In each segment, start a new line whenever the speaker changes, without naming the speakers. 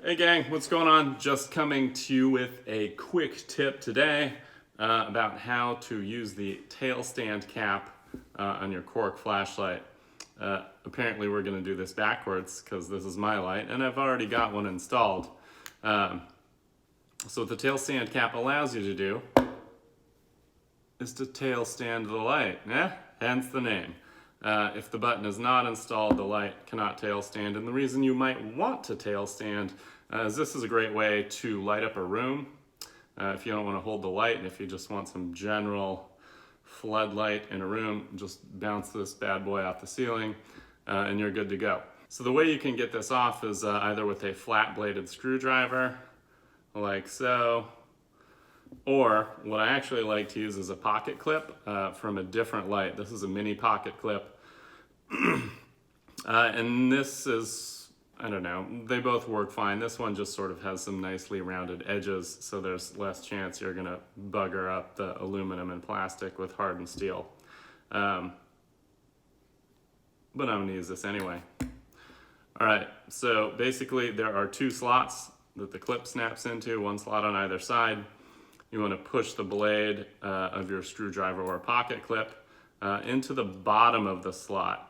Hey gang, what's going on? Just coming to you with a quick tip today about how to use the tailstand cap on your Quark flashlight. Apparently we're going to do this backwards because this is my light and I've already got one installed. So what the tailstand cap allows you to do is to tail stand the light, hence the name. If the button is not installed, the light cannot tail stand. And the reason you might want to tail stand is this is a great way to light up a room. If you don't want to hold the light and if you just want some general floodlight in a room, just bounce this bad boy off the ceiling and you're good to go. So the way you can get this off is either with a flat bladed screwdriver, like so, or what I actually like to use is a pocket clip from a different light. This is a mini pocket clip. And this is, I don't know, they both work fine. This one just sort of has some nicely rounded edges, so there's less chance you're gonna bugger up the aluminum and plastic with hardened steel. But I'm gonna use this anyway. All right, so basically there are two slots that the clip snaps into, one slot on either side. You want to push the blade of your screwdriver or pocket clip into the bottom of the slot.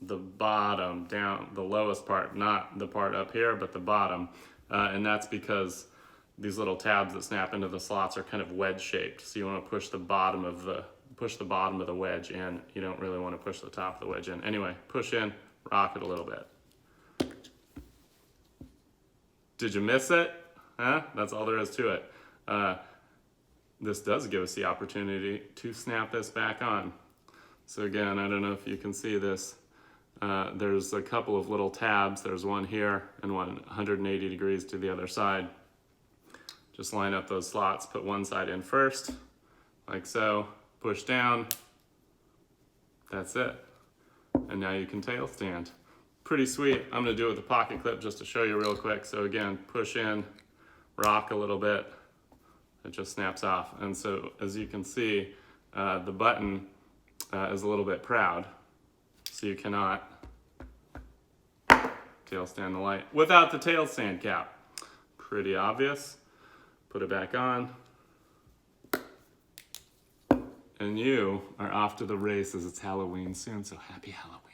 The bottom, down, the lowest part, not the part up here, but the bottom. And that's because these little tabs that snap into the slots are kind of wedge shaped. So you want to push the bottom of the wedge in. You don't really want to push the top of the wedge in. Anyway, push in, rock it a little bit. Did you miss it? Huh? That's all there is to it. This does give us the opportunity to snap this back on. So again, I don't know if you can see this. There's a couple of little tabs. There's one here and one 180 degrees to the other side. Just line up those slots, put one side in first, like so, push down. That's it. And now you can tail stand. Pretty sweet. I'm gonna do it with a pocket clip just to show you real quick. So again, push in, rock a little bit, it just snaps off. And so as you can see, the button is a little bit proud. So you cannot tail stand the light without the tail stand cap. Pretty obvious. Put it back on. And you are off to the races. It's Halloween soon, so happy Halloween.